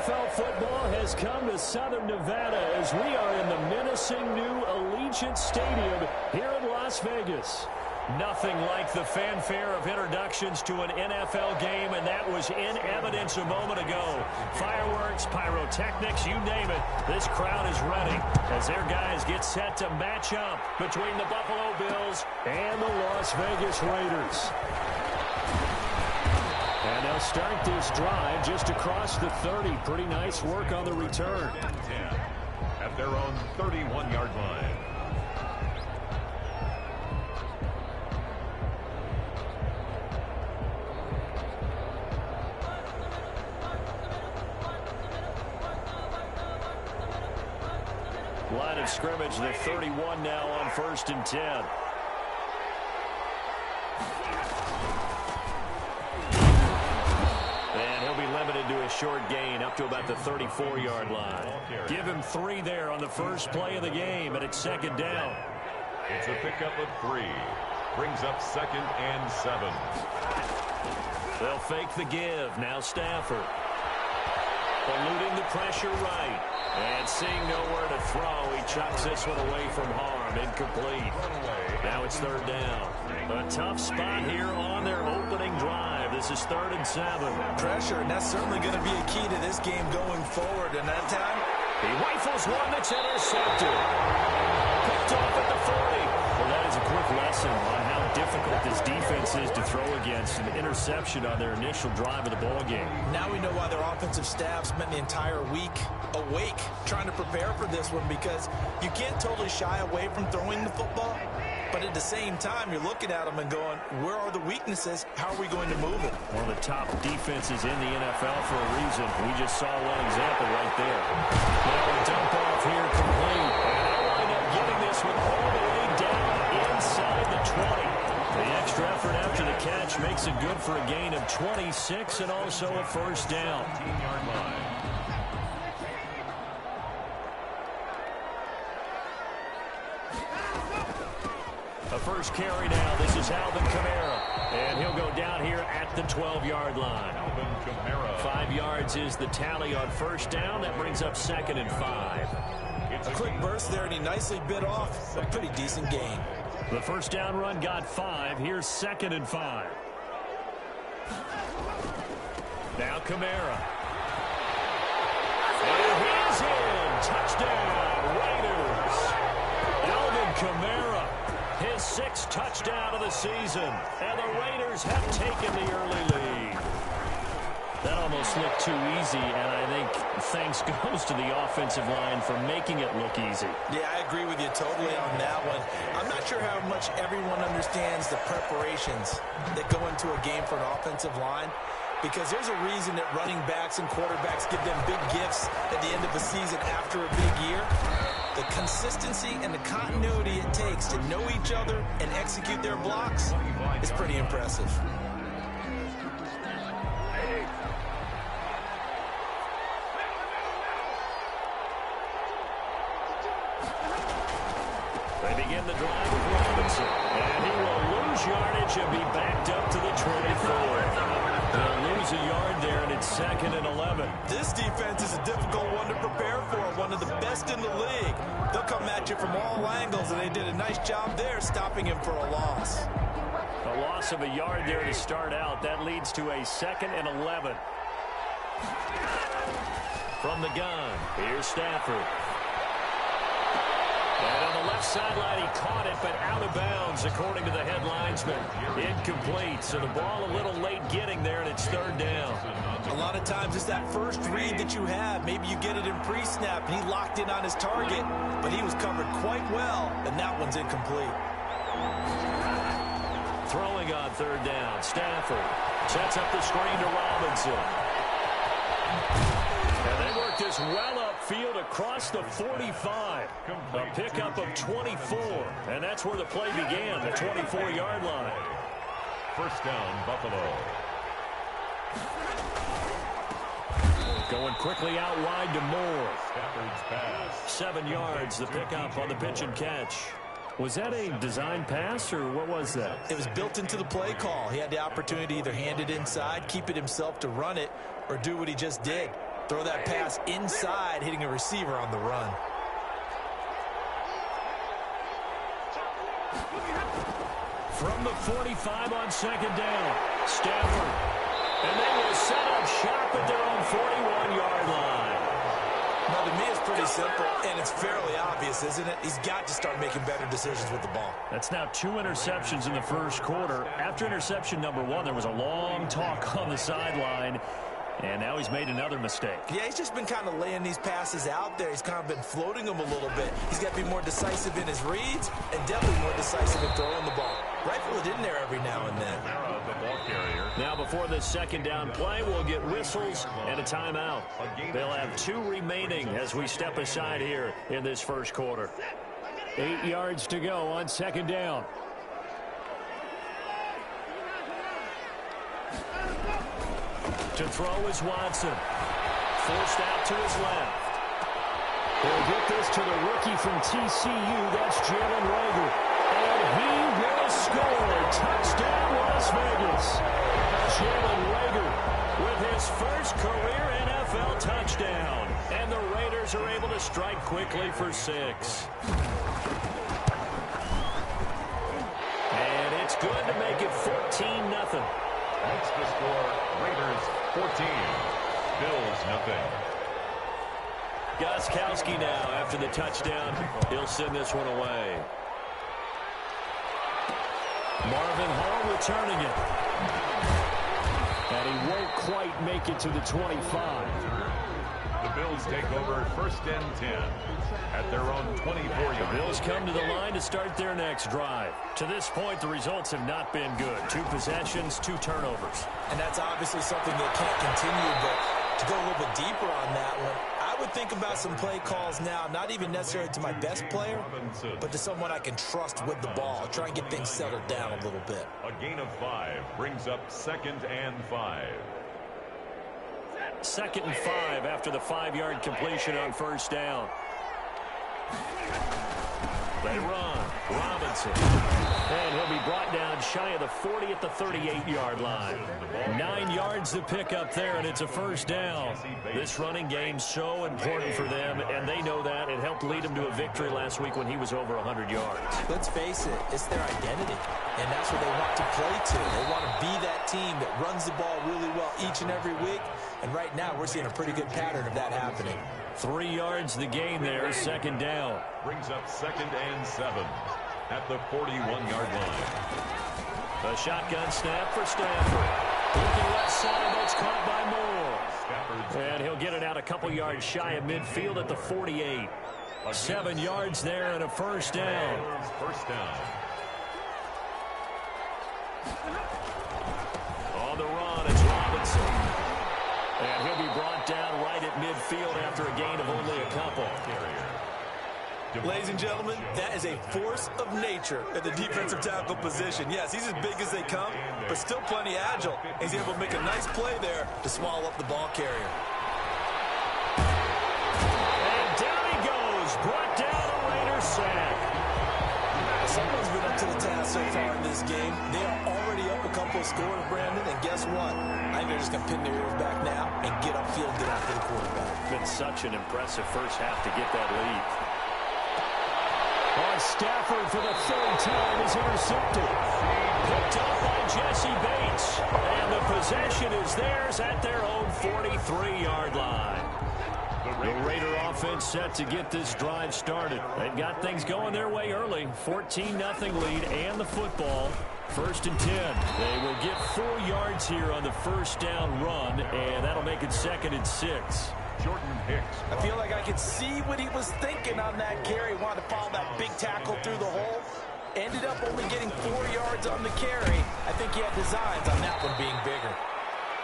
NFL football has come to Southern Nevada as we are in the menacing new Allegiant Stadium here in Las Vegas. Nothing like the fanfare of introductions to an NFL game, and that was in evidence a moment ago. Fireworks, pyrotechnics, you name it, this crowd is ready as their guys get set to match up between the Buffalo Bills and the Las Vegas Raiders. And they'll start this drive just across the 30. Pretty nice work on the return. 10 at their own 31-yard line. Line of scrimmage, the 31 now on 1st and 10. And he'll be limited to a short gain up to about the 34-yard line. Give him 3 there on the first play of the game, and it's 2nd down. It's a pickup of 3. Brings up 2nd and 7. They'll fake the give. Now Stafford. Eluding the pressure right. And seeing nowhere to throw, he chucks this one away from harm. Incomplete. Now it's 3rd down. A tough spot here on their opening drive. This is 3rd and 7. Pressure, and that's certainly going to be a key to this game going forward. And that time, he rifles one that's intercepted. Picked off at the 40. Well, that is a quick lesson on how difficult this defense is to throw against. An interception on their initial drive of the ball game. Now we know why their offensive staff spent the entire week awake trying to prepare for this one, because you can't totally shy away from throwing the football. But at the same time, you're looking at them and going, where are the weaknesses? How are we going to move it? One of the top defenses in the NFL for a reason. We just saw one example right there. Now a dump off here complete. And they wind up getting this one all the way down inside the 20. The extra effort after the catch makes it good for a gain of 26 and also a 1st down. 15-yard line. A first carry now. This is Alvin Kamara. And he'll go down here at the 12-yard line. Alvin Kamara. 5 yards is the tally on 1st down. That brings up 2nd and 5. A quick burst there, and he nicely bit off a pretty decent gain. The 1st down run got 5. Here's 2nd and 5. Now Kamara. And he's in. Touchdown, Raiders. Alvin Kamara. His 6th touchdown of the season. And the Raiders have taken the early lead. That almost looked too easy, and I think thanks goes to the offensive line for making it look easy. Yeah, I agree with you totally on that one. I'm not sure how much everyone understands the preparations that go into a game for an offensive line, because there's a reason that running backs and quarterbacks give them big gifts at the end of the season after a big year. The consistency and the continuity it takes to know each other and execute their blocks is pretty impressive. They begin the drive with Robinson, and he will lose yardage and be backed up to the 24. They'll lose a yard there, and it's 2nd and 11. This defense is a difficult one to prepare for, one of the best in the league. They'll come at you from all angles, and they did a nice job there stopping him for a loss. A loss of a yard there to start out. That leads to a 2nd and 11. From the gun, here's Stafford. And on the left sideline, he caught it, but out of bounds, according to the headlinesman. Incomplete, so the ball a little late getting there, and it's 3rd down. A lot of times it's that first read that you have. Maybe you get it in pre-snap, and he locked in on his target, but he was covered quite well, and that one's incomplete. Throwing on 3rd down, Stafford sets up the screen to Robinson. And they work this well upfield across the 45. A pickup of 24. And that's where the play began, the 24-yard line. 1st down, Buffalo. Going quickly out wide to Moore. Stafford's pass. 7 yards, the pickup on the pitch and catch. Was that a design pass, or what was that? It was built into the play call. He had the opportunity to either hand it inside, keep it himself to run it, or do what he just did. Throw that pass inside, hitting a receiver on the run. From the 45 on second down, Stafford. And they will set up shop at their own 41-yard line. Now, to me, it's pretty simple, and it's fairly obvious, isn't it? He's got to start making better decisions with the ball. That's now 2 interceptions in the first quarter. After interception number 1, there was a long talk on the sideline. And now he's made another mistake. Yeah, he's just been kind of laying these passes out there. He's kind of been floating them a little bit. He's got to be more decisive in his reads and definitely more decisive in throwing the ball. Rifle it in there every now and then. Now before this second down play, we'll get whistles and a timeout. They'll have 2 remaining as we step aside here in this first quarter. 8 yards to go on second down. To throw is Watson. Forced out to his left. He'll get this to the rookie from TCU. That's Jalen Reagor. And he will score. Touchdown, Las Vegas. Jalen Reagor with his first career NFL touchdown. And the Raiders are able to strike quickly for 6. And it's good to make it 14-0. That's the score. Raiders 14. Bills nothing. Gostkowski now after the touchdown. He'll send this one away. Marvin Hall returning it. And he won't quite make it to the 25. The Bills take over 1st and 10 at their own 24-yard. The Bills come to the line to start their next drive. To this point, the results have not been good. 2 possessions, 2 turnovers. And that's obviously something that can't continue, but to go a little bit deeper on that one, I would think about some play calls now, not even necessarily to my best player, but to someone I can trust with the ball. Try and get things settled down a little bit. A gain of 5 brings up 2nd and 5. 2nd and 5 after the 5-yard completion on first down. They run. Robinson. And he'll be brought down shy of the 40 at the 38-yard line. 9 yards to pick up there, and it's a first down. This running game's so important for them, and they know that. It helped lead them to a victory last week when he was over 100 yards. Let's face it, it's their identity, and that's what they want to play to. They want to be that team that runs the ball really well each and every week, and right now we're seeing a pretty good pattern of that happening. 3 yards the gain there, second down. Brings up 2nd and 7 at the 41-yard line. A shotgun snap for Stafford. Looking left side, that's caught by Moore. And he'll get it out a couple yards shy of midfield at the 48. 7 yards there and a first down. First down. On the run, it's Robinson. And he'll be brought down right at midfield after a gain of only a couple. Ladies and gentlemen, that is a force of nature at the defensive tackle position. Yes, he's as big as they come, but still plenty agile. He's able to make a nice play there to swallow up the ball carrier. And down he goes. Brought down a Raider sack. Someone's been up to the task so far in this game. They are already up a couple of scores, Brandon, and guess what? I think they're just going to pin their ears back now and get upfield, get after the quarterback. Been such an impressive first half to get that lead. Stafford for the 3rd time is intercepted. Picked up by Jesse Bates. And the possession is theirs at their own 43-yard line. The Raider offense set to get this drive started. They've got things going their way early. 14-0 lead and the football. 1st and 10. They will get 4 yards here on the first down run, and that'll make it 2nd and 6. Jordan Hicks. I feel like I could see what he was thinking on that carry. He wanted to follow that big tackle through the hole. Ended up only getting 4 yards on the carry. I think he had designs on that one being bigger.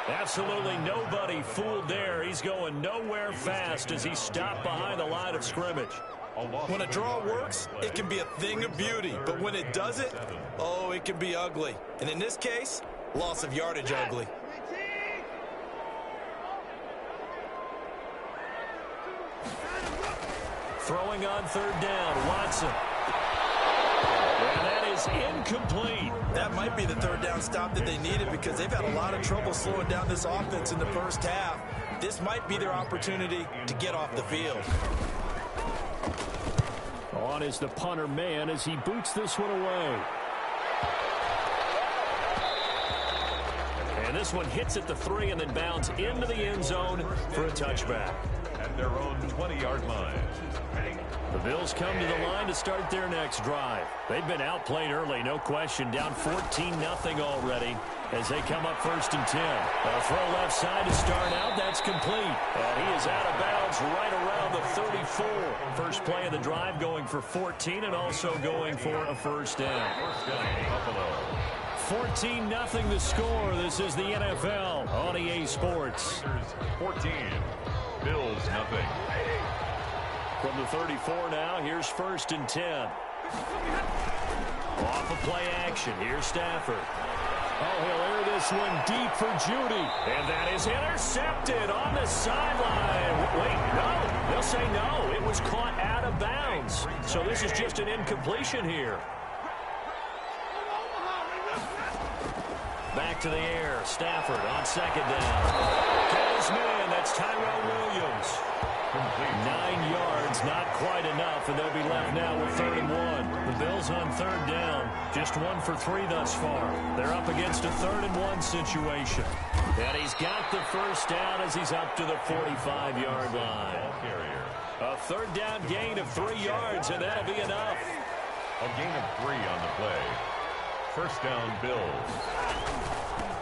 Absolutely nobody fooled there. He's going nowhere fast as he stopped behind the line of scrimmage. When a draw works, it can be a thing of beauty. But when it doesn't, oh, it can be ugly. And in this case, loss of yardage ugly. Throwing on 3rd down, Watson. And that is incomplete. That might be the 3rd down stop that they needed because they've had a lot of trouble slowing down this offense in the first half. this might be their opportunity to get off the field. On is the punter man as he boots this one away. And this one hits at the 3 and then bounds into the end zone for a touchback. At their own 20-yard line. The Bills come to the line to start their next drive. They've been outplayed early, no question. Down 14-0 already as they come up 1st and 10. A throw left side to start out. That's complete. And he is out of bounds right around the 34. First play of the drive going for 14 and also going for a first down. First down, Buffalo. 14-0 the score. This is the NFL on EA Sports. 14. Bills nothing. From the 34 now, here's 1st and 10. Off of play action. Here's Stafford. Oh, he'll air this one deep for Judy. And that is intercepted on the sideline. Wait, no. They'll say no. It was caught out of bounds. So this is just an incompletion here. Back to the air. Stafford on 2nd down. Got his man. That's Tyrell Williams. 9 yards, not quite enough, and they'll be left now with 3rd and 1. The Bills on 3rd down, just 1 for 3 thus far. They're up against a 3rd and 1 situation. And he's got the first down as he's up to the 45-yard line. A 3rd down gain of 3 yards, and that'll be enough. A gain of 3 on the play. First down, Bills.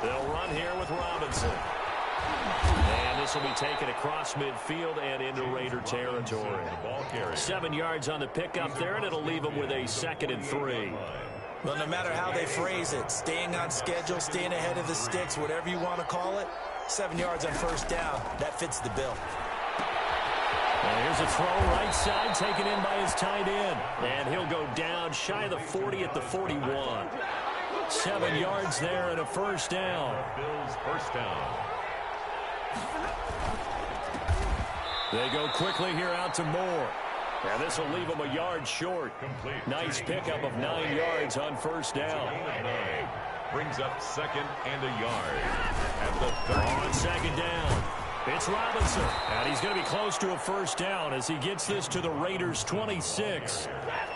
They'll run here with Robinson. And this will be taken across midfield and into Raider territory. 7 yards on the pickup there, and it'll leave them with a 2nd and 3. Well, no matter how they phrase it, staying on schedule, staying ahead of the sticks, whatever you want to call it, 7 yards on first down, that fits the bill. And here's a throw right side taken in by his tight end. And he'll go down shy of the 40 at the 41. 7 yards there and a first down. Bills first down. They go quickly here out to Moore. And this will leave them a yard short. Complete. Nice pickup of 9 yards on first down. Brings up 2nd and a yard. At the 30. On 2nd down, it's Robinson. And he's going to be close to a first down as he gets this to the Raiders' 26.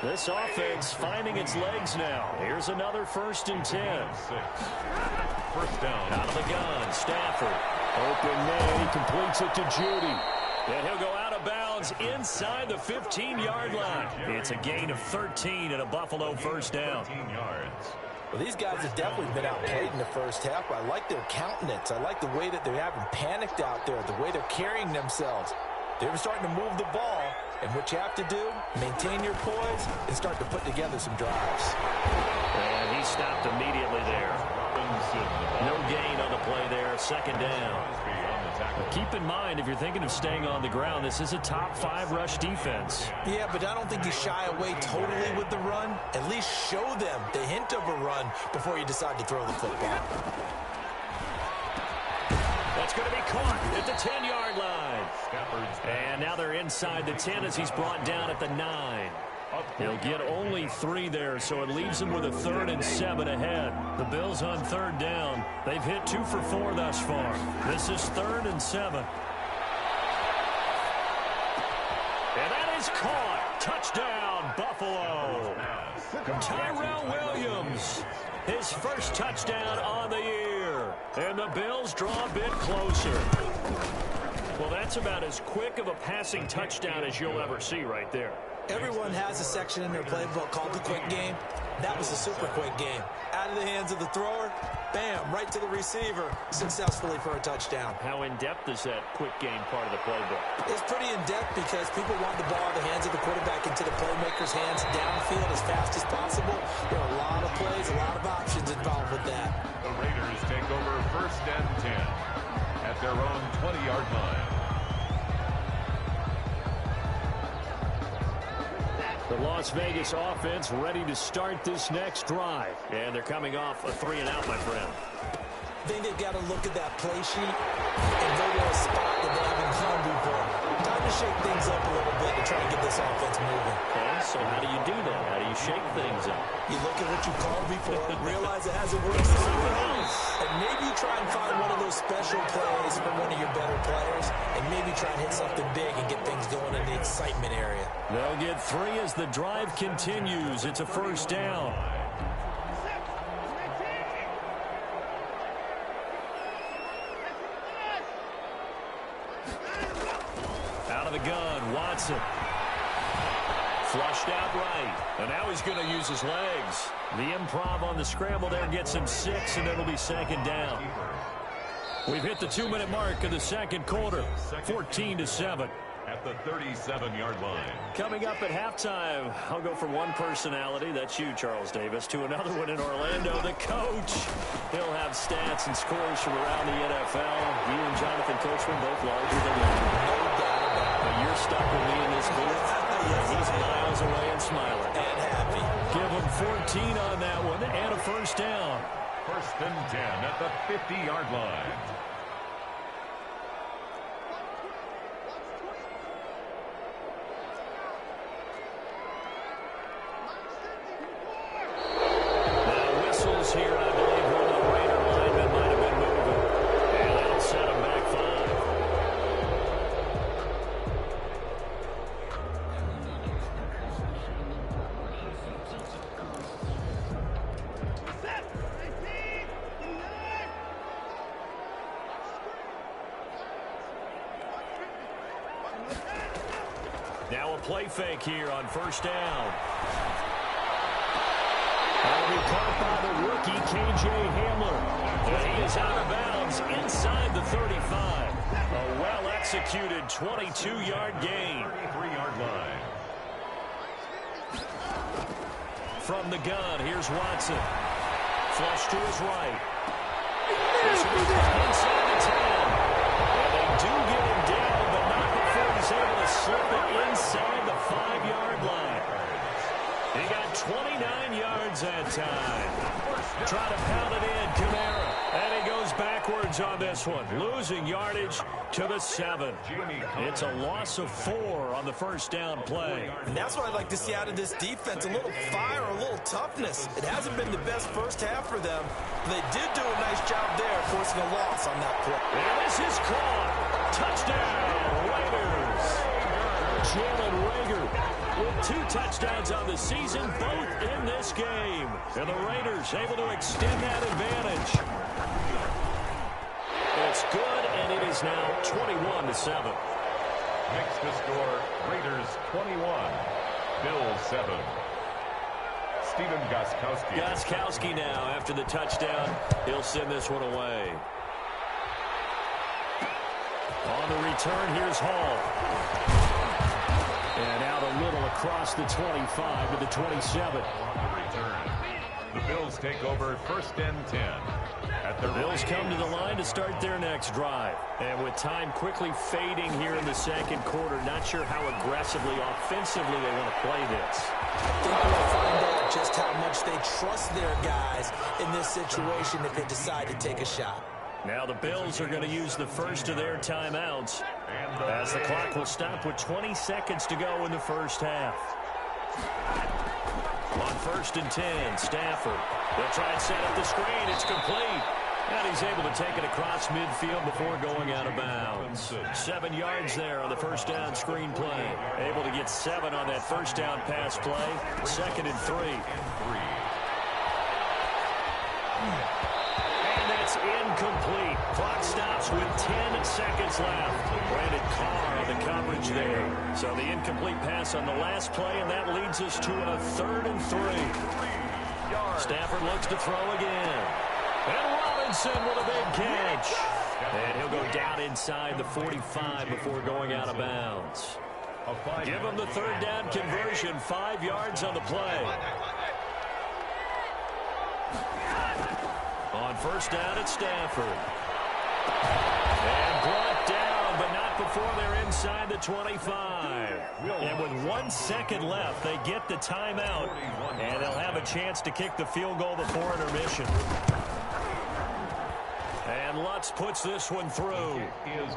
This offense finding its legs now. Here's another 1st and 10. First down. Out of the gun, Stafford. Open man, he completes it to Judy. And he'll go out of bounds inside the 15-yard line. It's a gain of 13 and a Buffalo first down. 13 yards. Well, these guys have definitely been outplayed in the first half. I like their countenance. I like the way that they haven't panicked out there, the way they're carrying themselves. They're starting to move the ball, and what you have to do, maintain your poise and start to put together some drives. And he stopped immediately there. No gain on the play there, 2nd down. But keep in mind, if you're thinking of staying on the ground, this is a top 5 rush defense. Yeah, but I don't think you shy away totally with the run. At least show them the hint of a run before you decide to throw the football. That's going to be caught at the 10-yard line. And now they're inside the 10 as he's brought down at the 9. He'll get only 3 there, so it leaves him with a 3rd and 7 ahead. The Bills on 3rd down. They've hit 2 for 4 thus far. This is 3rd and 7. And that is caught. Touchdown, Buffalo. Tyrell Williams, his first touchdown on the year. And the Bills draw a bit closer. Well, that's about as quick of a passing touchdown as you'll ever see right there. Everyone has a section in their playbook called the quick game. That was a super quick game. Out of the hands of the thrower, bam, right to the receiver, successfully for a touchdown. How in-depth is that quick game part of the playbook? It's pretty in-depth because people want the ball in the hands of the quarterback into the playmaker's hands downfield as fast as possible. There are a lot of plays, a lot of options involved with that. The Raiders take over 1st and 10 at their own 20-yard line. The Las Vegas offense ready to start this next drive. And they're coming off a 3-and-out, my friend. I think they've got to look at that play sheet and go to a spot that they haven't come before. Time to shake things up a little bit to try and get this offense moving. Okay, so how do you do that? How do you shake things up? You look at what you called before, realize it hasn't worked somewhere else, and maybe you try and find one of those special plays from one of your better players. maybe try and hit something big and get things going in the excitement area. They'll get 3 as the drive continues. It's a first down. Out of the gun, Watson. Flushed out right. And now he's going to use his legs. The improv on the scramble there gets him 6, and it'll be second down. We've hit the 2-minute mark of the second quarter, 14-7. At the 37-yard line. Coming up at halftime, I'll go from one personality, that's you, Charles Davis, to another one in Orlando, the coach. He'll have stats and scores from around the NFL. You and Jonathan Coachman both larger than life. No doubt about it. But you're stuck with me in this booth. He's miles away and smiling. And happy. Give him 14 on that one and a first down. First and 10 at the 50-yard line. Here, I believe one of the Raider linemen might have been moving. And that'll set him back 5. Now a play fake here on first down. That'll be caught by the rookie, K.J. Hamler. And he is out of bounds inside the 35. A well-executed 22-yard gain. 33-yard line. From the gun, here's Watson. Flush to his right. This will be inside the 10. And they do get him down, but not before he's able to slip it inside the 5-yard line. He got 29 yards that time. Try to pound it in, Kamara. And he goes backwards on this one, losing yardage to the 7. It's a loss of 4 on the first down play. And that's what I'd like to see out of this defense, a little fire, a little toughness. It hasn't been the best first half for them. They did do a nice job there, forcing a loss on that play. And this is caught. Touchdown, Raiders. Jalen Reagor with 2 touchdowns on the season, both in this game. And the Raiders able to extend that advantage. It's good, and it is now 21-7. Next to score, Raiders 21, Bills 7. Stephen Gostkowski. Gostkowski now, after the touchdown, he'll send this one away. On the return, here's Hall. And out a little across the 25 to the 27. On the return, the Bills take over first and 10. At the Bills come to the line to start their next drive. And with time quickly fading here in the second quarter, not sure how aggressively, offensively they want to play this. I think we'll find out just how much they trust their guys in this situation if they decide to take a shot. Now the Bills are going to use the first of their timeouts as the clock will stop with 20 seconds to go in the first half. On first and 10, Stafford. They'll try and set up the screen. It's complete. And he's able to take it across midfield before going out of bounds. 7 yards there on the first down screen play. Able to get 7 on that first down pass play. Second and 3. And that's incomplete. Clock stops with 10 seconds left. Brandon Carr on the coverage there. So the incomplete pass on the last play, and that leads us to a 3rd and 3. Stafford looks to throw again. And Robinson with a big catch. And he'll go down inside the 45 before going out of bounds. Give him the 3rd down conversion, 5 yards on the play. On first down, it's Stafford. And brought down, but not before they're inside the 25. And with 1 second left, they get the timeout, and they'll have a chance to kick the field goal before intermission. And Lutz puts this one through.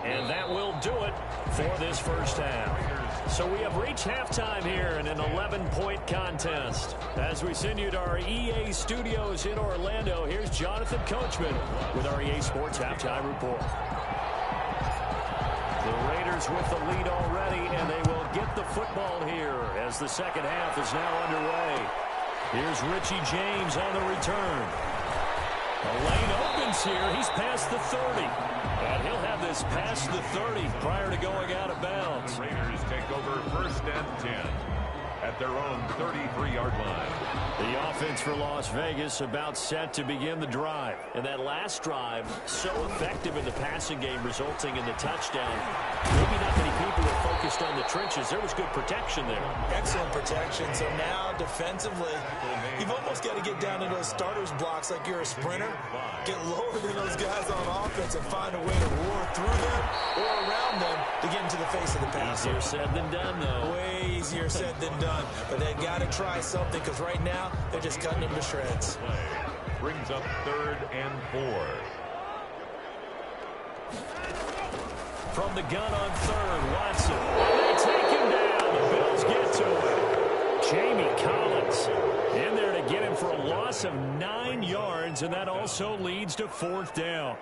And that will do it for this first half. So we have reached halftime here in an 11-point contest. As we send you to our EA studios in Orlando, here's Jonathan Coachman with our EA Sports Halftime Report. The Raiders Raiders with the lead already, and they will get the football here as the second half is now underway. Here's Richie James on the return. The lane opens here. He's past the 30. And he'll have this past the 30 prior to going out of bounds. The Raiders take over 1st and 10 at their own 33-yard line. The offense for Las Vegas about set to begin the drive. And that last drive, so effective in the passing game, resulting in the touchdown. Maybe not many people were focused on the trenches. There was good protection there. Excellent protection. So now, defensively, you've almost got to get down to those starters blocks like you're a sprinter. Get lower than those guys on offense and find a way to roar through them or around them to get into the face of the passer. Easier said than done, though. Way easier said than done. But they got to try something because right now they're just cutting him to shreds. Brings up 3rd and 4. From the gun on 3rd, Watson. And they take him down. The Bills get to him. Jamie Collins in there to get him for a loss of 9 yards, and that also leads to 4th down.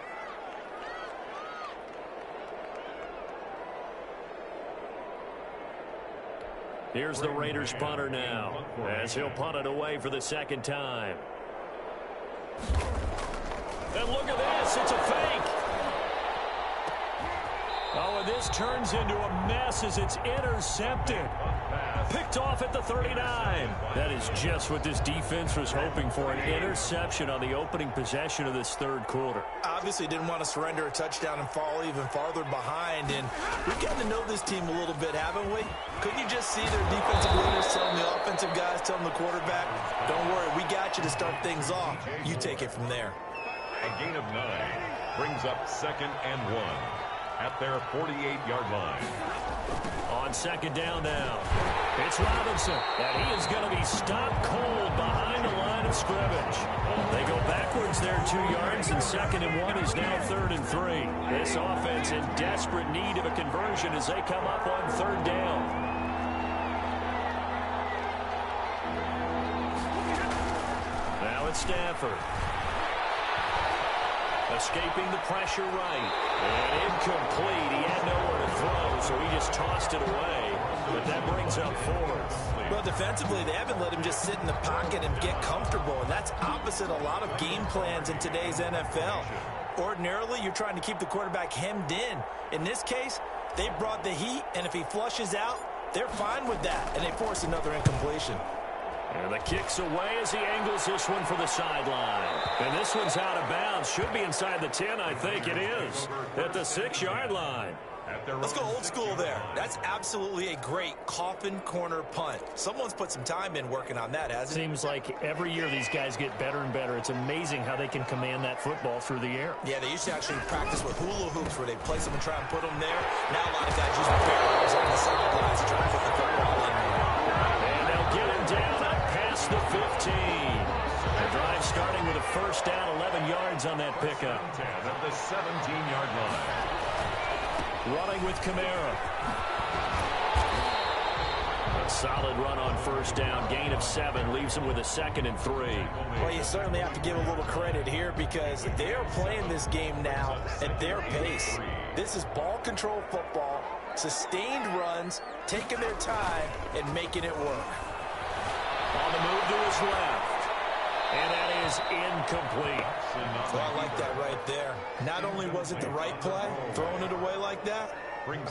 Here's the Raiders punter now, as he'll punt it away for the second time. And look at this, it's a fake. Oh, and this turns into a mess as it's intercepted. Picked off at the 39. That is just what this defense was hoping for, an interception on the opening possession of this 3rd quarter. Obviously didn't want to surrender a touchdown and fall even farther behind, and we've gotten to know this team a little bit, haven't we? Couldn't you just see their defensive leaders telling the offensive guys, telling the quarterback, don't worry, we got you to start things off. You take it from there. A gain of 9 brings up 2nd and 1 at their 48-yard line. On 2nd down now, it's Robinson, and he is going to be stopped cold behind the line of scrimmage. They go backwards there 2 yards, and 2nd and 1 is now 3rd and 3. This offense in desperate need of a conversion as they come up on 3rd down. Now it's Stafford. Escaping the pressure right. And incomplete. He had nowhere to throw, so he just tossed it away. But that brings up 4th. Well, defensively, they haven't let him just sit in the pocket and get comfortable, and that's opposite a lot of game plans in today's NFL. Ordinarily, you're trying to keep the quarterback hemmed in. In this case, they brought the heat, and if he flushes out, they're fine with that, and they force another incompletion. And the kick's away as he angles this one for the sideline. And this one's out of bounds. Should be inside the 10, I think it is. At the 6-yard line. Let's go old school there. That's absolutely a great coffin corner punt. Someone's put some time in working on that, hasn't it? Seems like every year these guys get better and better. It's amazing how they can command that football through the air. Yeah, they used to actually practice with hula hoops where they place them and try and put them there. Now a lot of guys use barrels on the sidelines to try and put the football in there. And they'll get him down past the 15. The drive starting with a 1st down, 11 yards on that pickup. 10 at the 17-yard line. Running with Kamara. A solid run on 1st down. Gain of 7 leaves him with a 2nd and 3. Well, you certainly have to give a little credit here because they are playing this game now at their pace. This is ball control football, sustained runs, taking their time, and making it work. On the move to his left. And that is incomplete. Well, I like that right there. Not only was it the right play, throwing it away like that,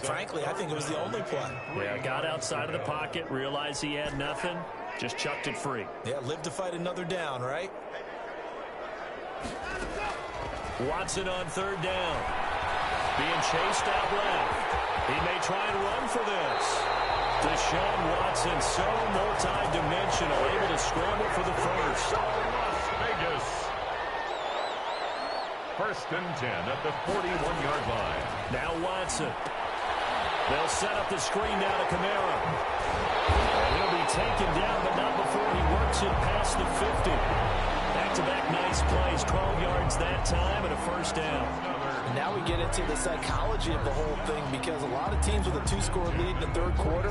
frankly, I think it was the only play. Yeah, got outside of the pocket, realized he had nothing, just chucked it free. Yeah, live to fight another down, right? Watson on 3rd down. Being chased out left. He may try and run for this. Deshaun Watson, so multi-dimensional, able to scramble for the first. Las Vegas. 1st and 10 at the 41-yard line. Now Watson. They'll set up the screen now to Kamara. And he'll be taken down, but not before he works it past the 50. Back-to-back nice plays, 12 yards that time, and a 1st down. Now we get into the psychology of the whole thing because a lot of teams with a 2-score lead in the 3rd quarter,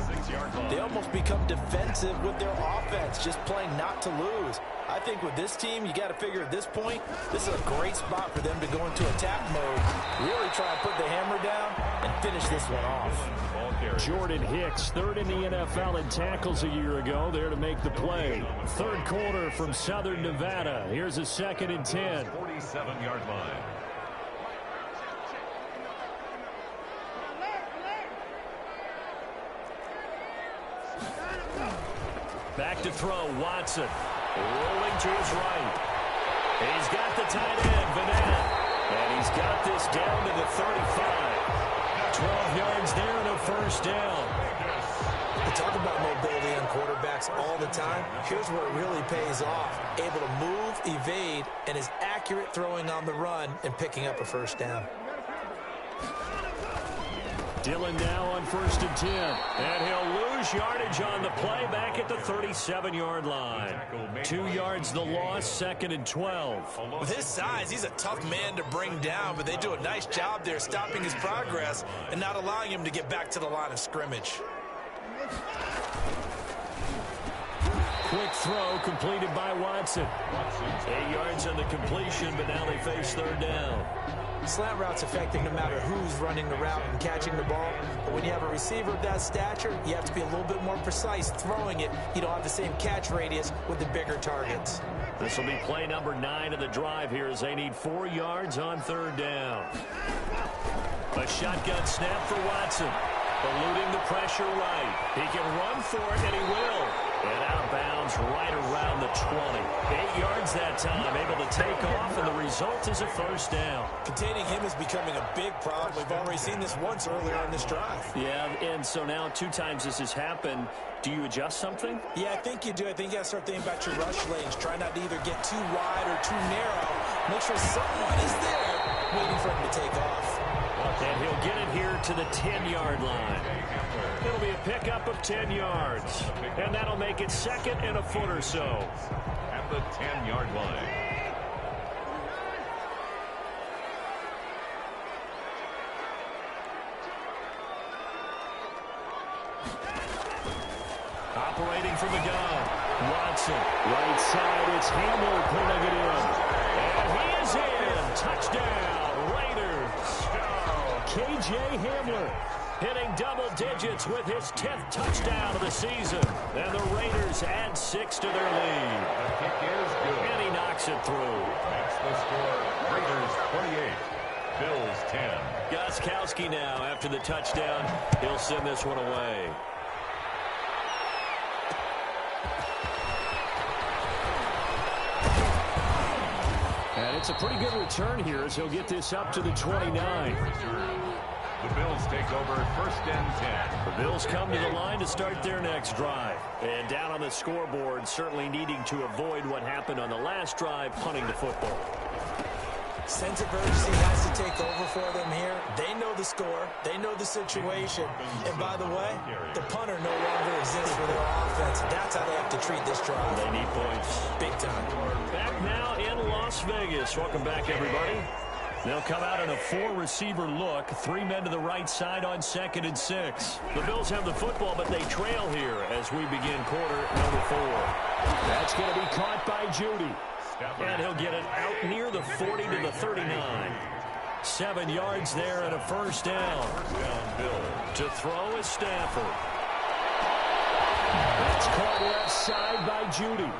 they almost become defensive with their offense, just playing not to lose. I think with this team, you got to figure at this point, this is a great spot for them to go into attack mode, really try and put the hammer down and finish this one off. Jordan Hicks, third in the NFL in tackles a year ago, there to make the play. Third quarter from Southern Nevada. Here's a 2nd and 10. 47-yard line. Back to throw, Watson. Rolling to his right. He's got the tight end, Vanetta. And he's got this down to the 35. 12 yards there and a first down. We talk about mobility on quarterbacks all the time. Here's where it really pays off. Able to move, evade, and is accurate throwing on the run and picking up a first down. Dillon now on 1st and 10. And he'll lose yardage on the play back at the 37-yard line. 2 yards the loss, 2nd and 12. With his size, he's a tough man to bring down, but they do a nice job there stopping his progress and not allowing him to get back to the line of scrimmage. Quick throw completed by Watson. 8 yards on the completion, but now they face 3rd down. Slant route's effective no matter who's running the route and catching the ball. But when you have a receiver of that stature, you have to be a little bit more precise throwing it. You don't have the same catch radius with the bigger targets. This will be play number 9 of the drive here as they need 4 yards on 3rd down. A shotgun snap for Watson. Eluding the pressure right. He can run for it, and he will. And out of bounds right around the 20. 8 yards that time, able to take off, and the result is a first down. Containing him is becoming a big problem. We've already seen this once earlier on this drive. Yeah, and so now 2 times this has happened. Do you adjust something? Yeah, I think you do. I think you got to start thinking about your rush lanes. Try not to either get too wide or too narrow. Make sure someone is there waiting for him to take off. And he'll get it here to the 10-yard line. It'll be a pickup of 10 yards. And that'll make it 2nd and a foot or so. At the 10-yard line. Operating from the gun. Watson. Right side, it's Hamler pulling it in. And he is in. Touchdown, Raiders. K.J. Hamler hitting double digits with his 10th touchdown of the season. And the Raiders add 6 to their lead. The kick is good. And he knocks it through. That's the score. Raiders 28. Bills 10. Gostkowski now after the touchdown. He'll send this one away. And it's a pretty good return here as he'll get this up to the 29. The Bills take over 1st and 10. The Bills come to the line to start their next drive. And down on the scoreboard, certainly needing to avoid what happened on the last drive, punting the football. Sense of urgency has to take over for them here. They know the score. They know the situation. And by the way, the punter no longer exists for their offense. That's how they have to treat this drive. They need points. Big time. Back now in Las Vegas. Welcome back, everybody. They'll come out in a 4-receiver look. 3 men to the right side on 2nd and 6. The Bills have the football, but they trail here as we begin quarter number 4. That's going to be caught by Judy. And he'll get it out near the 40 to the 39. 7 yards there and a first down. To throw is Stafford. That's caught left side by Judy.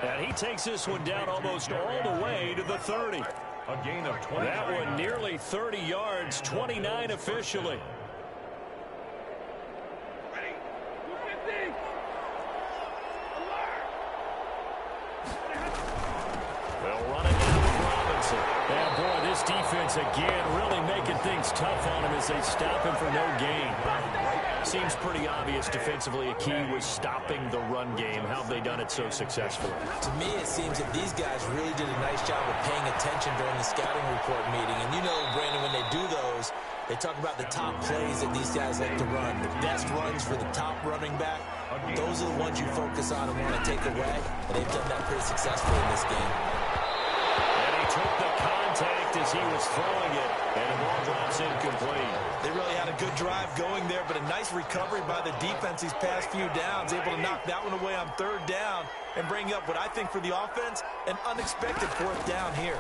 And he takes this one down almost all the way to the 30. A gain of 20. That one nearly 30 yards, 29 officially. They'll run it down with Robinson. And boy, this defense again really making things tough on him as they stop him for no gain. Seems pretty obvious defensively a key was stopping the run game. How have they done it so successfully? To me, it seems that these guys really did a nice job of paying attention during the scouting report meeting. And you know, Brandon, when they do those, they talk about the top plays that these guys like to run. The best runs for the top running back. Those are the ones you focus on and want to take away. And they've done that pretty successfully in this game. And he took the contact as he was throwing it. And the ball drops incomplete. They really had a good drive going there, but a nice recovery by the defense these past few downs, able to knock that one away on 3rd down and bring up what I think for the offense, an unexpected 4th down here.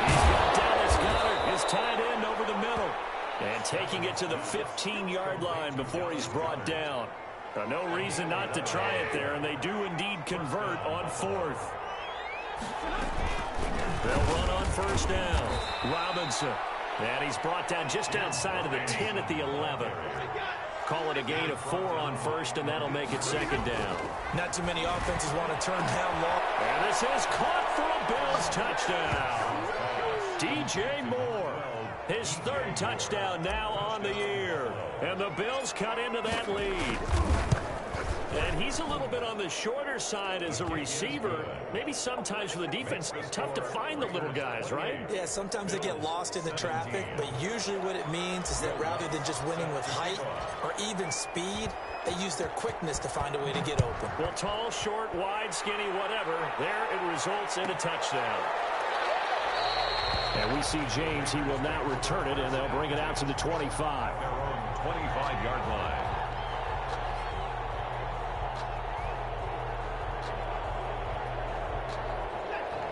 He's got Dallas Goedert, his tight end over the middle. And taking it to the 15-yard line before he's brought down. No reason not to try it there, and they do indeed convert on 4th. They'll run on 1st down. Robinson. And he's brought down just outside of the 10 at the 11. Call it a gain of 4 on 1st, and that'll make it 2nd down. Not too many offenses want to turn down long. And this is caught for a Bills touchdown. DJ Moore, his 3rd touchdown now on the year. And the Bills cut into that lead. And he's a little bit on the shorter side as a receiver. Maybe sometimes for the defense, tough to find the little guys, right? Yeah, sometimes they get lost in the traffic, but usually what it means is that rather than just winning with height or even speed, they use their quickness to find a way to get open. Well, tall, short, wide, skinny, whatever, there it results in a touchdown. And we see James, he will not return it, and they'll bring it out to the 25. 25-yard line.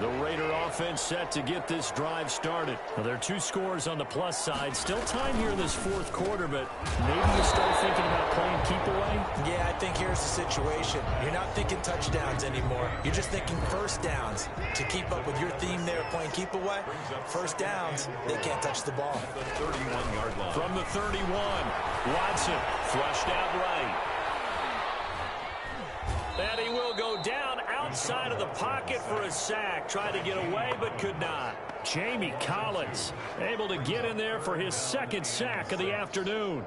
The Raider offense set to get this drive started. Well, there are 2 scores on the plus side. Still time here in this 4th quarter, but maybe you start thinking about playing keep away? Yeah, I think here's the situation. You're not thinking touchdowns anymore. You're just thinking 1st downs. To keep up with your theme there, playing keep away, 1st downs, they can't touch the ball. The 31-yard line. From the 31, Watson flushed out right. And he will go down outside of the pocket for a sack. Tried to get away, but could not. Jamie Collins able to get in there for his 2nd sack of the afternoon.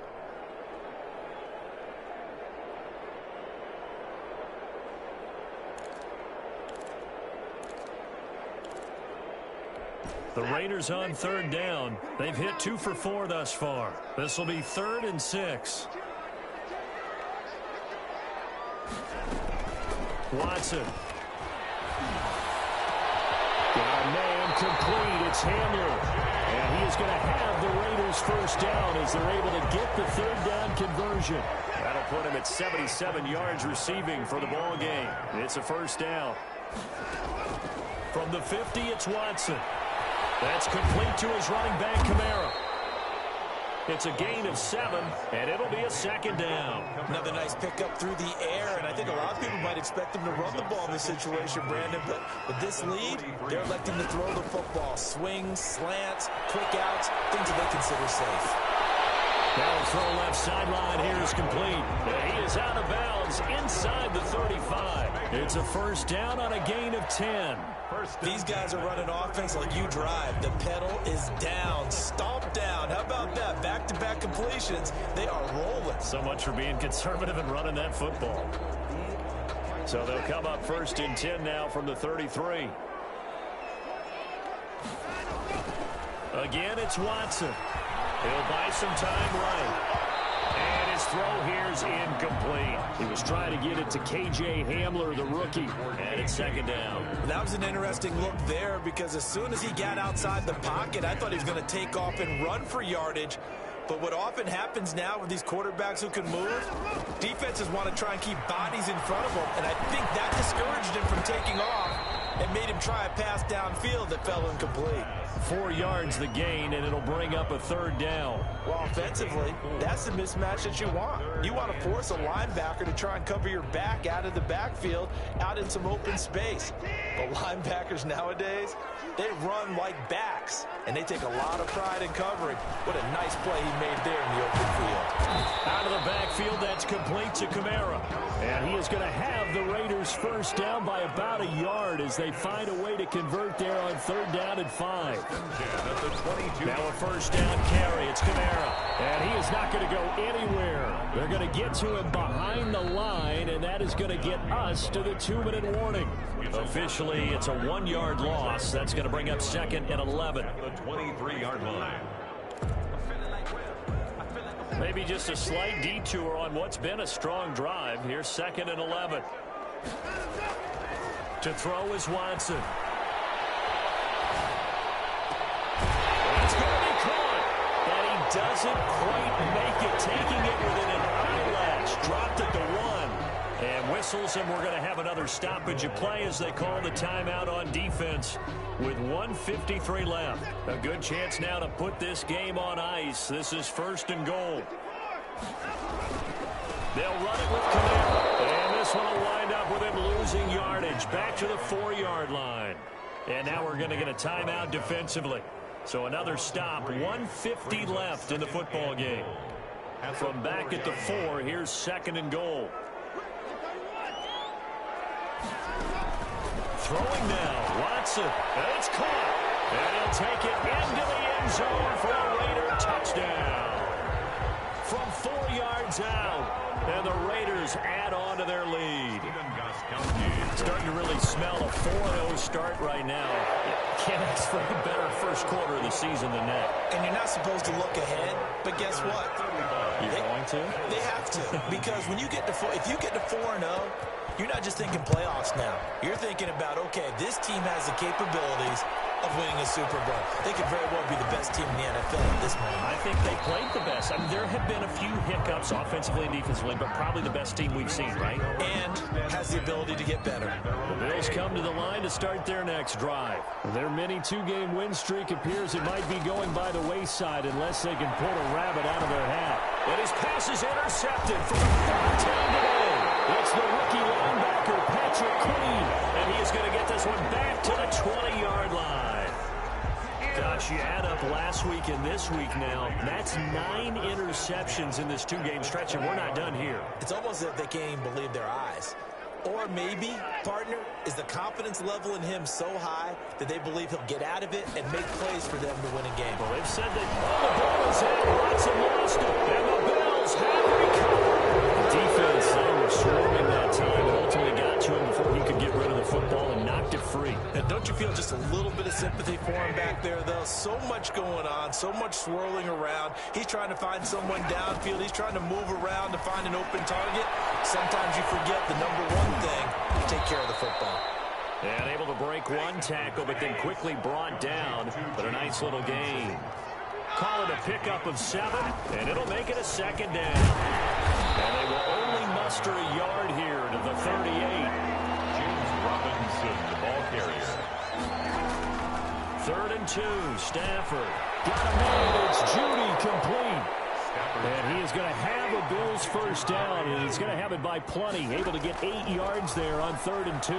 The Raiders on 3rd down. They've hit 2 for 4 thus far. This will be 3rd and 6. Watson. Got a man complete. It's Hamler. And he is going to have the Raiders 1st down as they're able to get the 3rd down conversion. That'll put him at 77 yards receiving for the ball game. It's a 1st down. From the 50, it's Watson. That's complete to his running back, Kamara. It's a gain of 7, and it'll be a 2nd down. Another nice pickup through the air, and I think a lot of people might expect him to run the ball in this situation, Brandon, but with this lead, they're electing to throw the football. Swings, slants, quick outs, things that they consider safe. Now throw left sideline here is complete. He is out of bounds inside the 35. It's a 1st down on a gain of 10. These guys are running offense like you drive. The pedal is down, stomp down. How about that? Back-to-back completions. They are rolling. So much for being conservative and running that football. So they'll come up 1st and 10 now from the 33. Again, it's Watson. He'll buy some time right. And his throw here is incomplete. He was trying to get it to K.J. Hamler, the rookie. And it's 2nd down. That was an interesting look there because as soon as he got outside the pocket, I thought he was going to take off and run for yardage. But what often happens now with these quarterbacks who can move, defenses want to try and keep bodies in front of them. And I think that discouraged him from taking off and made him try a pass downfield that fell incomplete. 4 yards the gain, and it'll bring up a 3rd down. Well, offensively, that's the mismatch that you want. You want to force a linebacker to try and cover your back out of the backfield, out in some open space. But linebackers nowadays, they run like backs, and they take a lot of pride in covering. What a nice play he made there in the open field. Out of the backfield, that's complete to Kamara. And he is going to have the Raiders 1st down by about a yard as they find a way to convert there on 3rd down and 5. Now a 1st down carry. It's Kamara. And he is not going to go anywhere. They're going to get to him behind the line, and that is going to get us to the 2-minute warning. Officially, it's a 1-yard loss. That's going to bring up 2nd and 11. The 23-yard line. Maybe just a slight detour on what's been a strong drive. Here's 2nd and 11. To throw is Watson. It's going to be caught. And he doesn't quite make it, taking it within an eyelash. Dropped at the 1. And with whistles, and we're going to have another stoppage of play as they call the timeout on defense with 1:53 left. A good chance now to put this game on ice. This is 1st and goal. They'll run it with Kamara, and this one will wind up with him losing yardage back to the 4-yard line. And now we're going to get a timeout defensively. So another stop, 1:50 left in the football game. From back at the 4, here's 2nd and goal. Throwing now, Watson, and it's caught. And he'll take it into the end zone for a Raider touchdown. From 4 yards out. And the Raiders add on to their lead. Starting to really smell a 4-0 start right now. Can't ask for a better first quarter of the season than that. And you're not supposed to look ahead, but guess what? You're going to? They have to. Because when you get to if you get to 4-0, you're not just thinking playoffs now. You're thinking about, okay, this team has the capabilities of winning a Super Bowl. They could very well be the best team in the NFL at this moment. I think they played the best. I mean, there have been a few hiccups offensively and defensively, but probably the best team we've seen, right? And has the ability to get better. The Bills come to the line to start their next drive. Their mini 2-game win streak appears it might be going by the wayside unless they can pull a rabbit out of their hat. And his pass is intercepted from the 13 today. It's the rookie linebacker, Patrick Queen, and he is going to get this one back to the 20-yard line. Gosh, you add up last week and this week now, that's 9 interceptions in this 2-game stretch, and we're not done here. It's almost as if they can't even believe their eyes. Or maybe, partner, is the confidence level in him so high that they believe he'll get out of it and make plays for them to win a game. Well, they've said that the ball is in, Watson lost it, and the Bills have recovered. Defense, they were swarming that time and ultimately got to him before he could get rid of the football and knocked it free. And don't you feel just a little bit of sympathy for him back there, though? So much going on, so much swirling around. He's trying to find someone downfield. He's trying to move around to find an open target. Sometimes you forget the number one thing, take care of the football. And able to break one tackle, but then quickly brought down. But a nice little gain. Call it a pickup of 7, and it'll make it a 2nd down. And they will only muster a yard here to the 38. James Robinson, the ball carrier. 3rd and 2, Stafford. Got him in, it's Judy complete. And he is going to have a Bills first down, and he's going to have it by plenty. Able to get 8 yards there on 3rd and 2.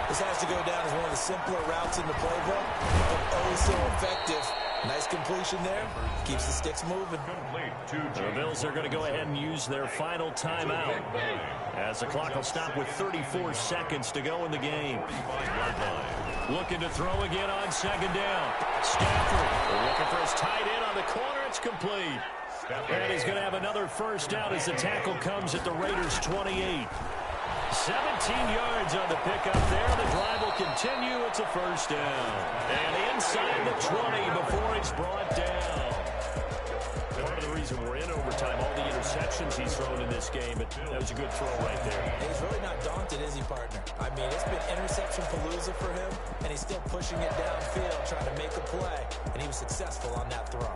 This has to go down as one of the simpler routes in the playbook, but oh so effective. Nice completion there. Keeps the sticks moving. The Bills are going to go ahead and use their final timeout as the clock will stop with 34 seconds to go in the game. Looking to throw again on 2nd down. Stafford looking for his tight end on the corner. It's complete. And he's going to have another first down as the tackle comes at the Raiders' 28. 17 yards on the pickup there. The drive will continue. It's a first down. And inside the 20 before it's brought down. Part of the reason we're in overtime, all the interceptions he's thrown in this game, but that was a good throw right there. He's really not daunted, is he, partner? I mean, it's been interception palooza for him, and he's still pushing it downfield, trying to make a play, and he was successful on that throw.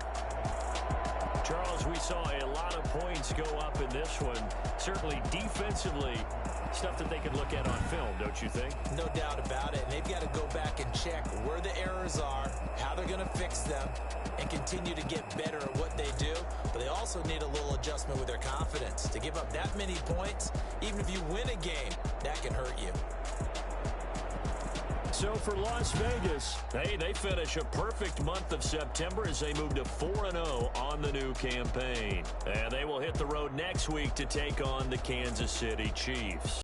Charles, we saw a lot of points go up in this one. Certainly defensively, stuff that they can look at on film, don't you think? No doubt about it. And they've got to go back and check where the errors are, how they're going to fix them, and continue to get better at what they do. But they also need a little adjustment with their confidence. To give up that many points, even if you win a game, that can hurt you. So for Las Vegas, hey, they finish a perfect month of September as they move to 4-0 on the new campaign. And they will hit the road next week to take on the Kansas City Chiefs.